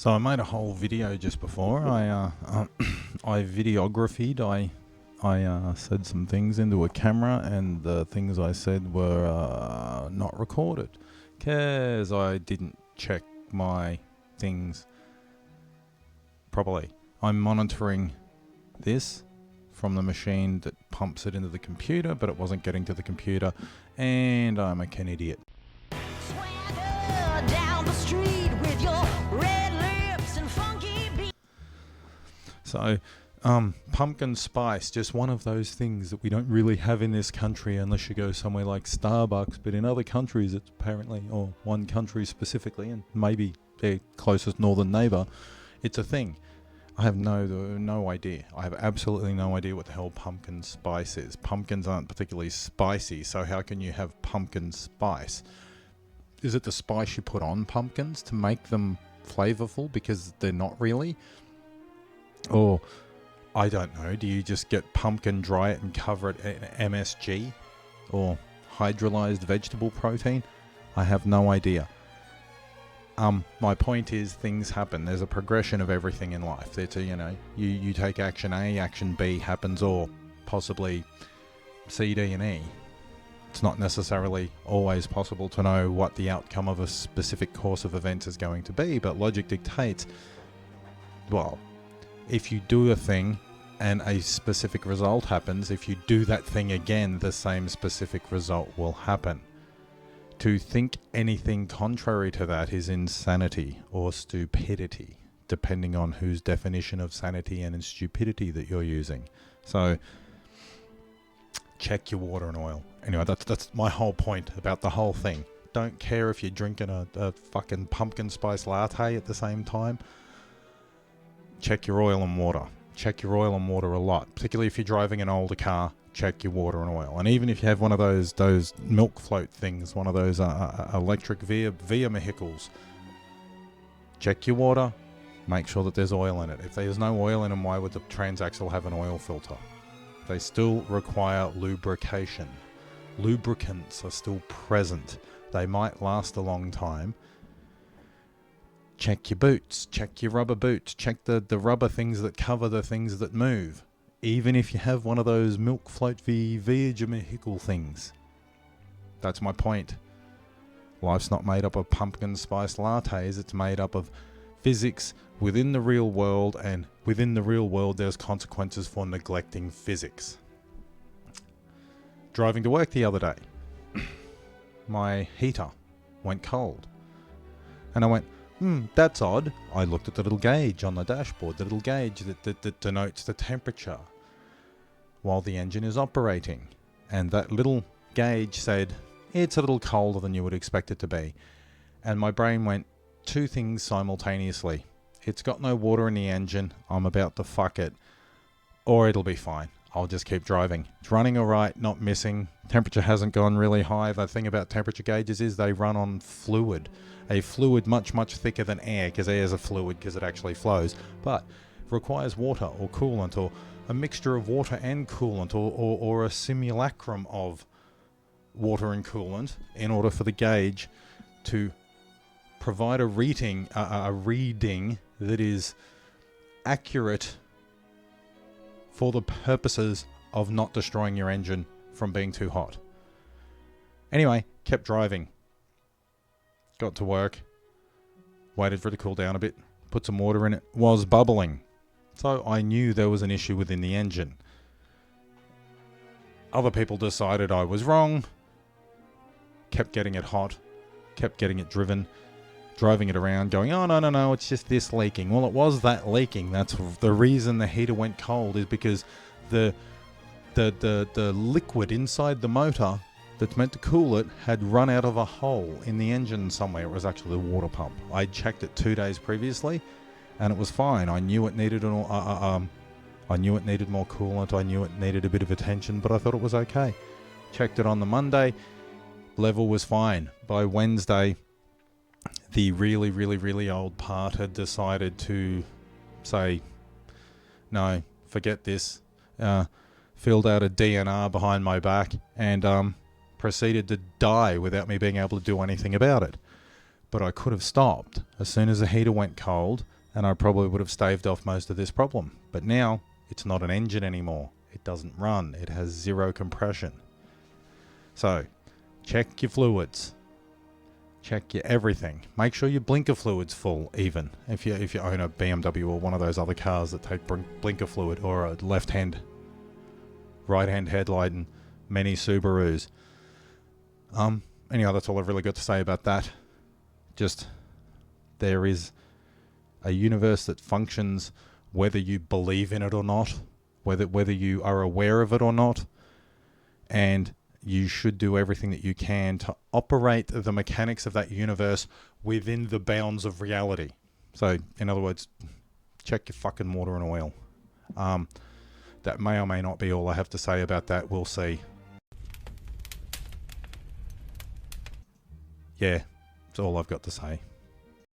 So I made a whole video just before. I videographied. I said some things into a camera, and the things I said were not recorded because I didn't check my things properly. I'm monitoring this from the machine that pumps it into the computer, but it wasn't getting to the computer, and I'm a idiot. Swagger down the street with your red lips and funky beat. So, pumpkin spice, just one of those things that we don't really have in this country unless you go somewhere like Starbucks, but in other countries it's apparently, or one country specifically, and maybe their closest northern neighbour, it's a thing. I have no idea. I have absolutely no idea what the hell pumpkin spice is. Pumpkins aren't particularly spicy, so how can you have pumpkin spice? Is it the spice you put on pumpkins to make them flavorful because they're not really? Or, I don't know, do you just get pumpkin, dry it and cover it in MSG? Or hydrolyzed vegetable protein? I have no idea. My point is things happen. There's a progression of everything in life. It's a, you take action A, action B happens, or possibly C, D, and E. It's not necessarily always possible to know what the outcome of a specific course of events is going to be, but logic dictates, well, if you do a thing and a specific result happens, if you do that thing again, the same specific result will happen. To think anything contrary to that is insanity or stupidity, depending on whose definition of sanity and stupidity that you're using. So, check your water and oil. Anyway, that's my whole point about the whole thing. Don't care if you're drinking a fucking pumpkin spice latte at the same time. Check your oil and water. Check your oil and water a lot, particularly if you're driving an older car. Check your water and oil. And even if you have one of those milk float things, one of those electric via vehicles, check your water. Make sure that there's oil in it. If there's no oil in them, why would the transaxle have an oil filter? They still require lubrication. Lubricants are still present. They might last a long time. Check your boots. Check your rubber boots. Check the rubber things that cover the things that move. Even if you have one of those milk float vehicle things. That's my point. Life's not made up of pumpkin spice lattes. It's made up of physics within the real world, and within the real world there's consequences for neglecting physics. Driving to work the other day, my heater went cold. And I went, that's odd. I looked at the little gauge on the dashboard, the little gauge that denotes the temperature while the engine is operating. And that little gauge said, it's a little colder than you would expect it to be. And my brain went, two things simultaneously. It's got no water in the engine. I'm about to fuck it. Or it'll be fine. I'll just keep driving. It's running all right, not missing. Temperature hasn't gone really high. The thing about temperature gauges is they run on fluid. A fluid much, much thicker than air, because air is a fluid because it actually flows. But requires water or coolant, or a mixture of water and coolant, or a simulacrum of water and coolant in order for the gauge to provide a reading that is accurate for the purposes of not destroying your engine from being too hot. Anyway, kept driving. Got to work. Waited for it to cool down a bit. Put some water in it. Was bubbling. So I knew there was an issue within the engine. Other people decided I was wrong. Kept getting it hot. Kept getting it driven. Driving it around going, oh, no, it's just this leaking. Well, it was that leaking. That's the reason the heater went cold, is because the liquid inside the motor that's meant to cool it had run out of a hole in the engine somewhere. It was actually the water pump. I checked it 2 days previously, and it was fine. I knew it needed I knew it needed more coolant. I knew it needed a bit of attention, but I thought it was okay. Checked it on the Monday. Level was fine. By Wednesday, the really, really, really old part had decided to say, no, forget this. Filled out a DNR behind my back and proceeded to die without me being able to do anything about it. But I could have stopped as soon as the heater went cold, and I probably would have staved off most of this problem. But now, it's not an engine anymore. It doesn't run. It has zero compression. So, check your fluids. Check your everything. Make sure your blinker fluid's full, even if you own a BMW or one of those other cars that take blinker fluid, or a right-hand headlight in many Subarus. Anyhow, that's all I've really got to say about that. Just, there is a universe that functions whether you believe in it or not, whether you are aware of it or not, and you should do everything that you can to operate the mechanics of that universe within the bounds of reality. So, in other words, check your fucking water and oil. That may or may not be all I have to say about that. We'll see. Yeah, that's all I've got to say.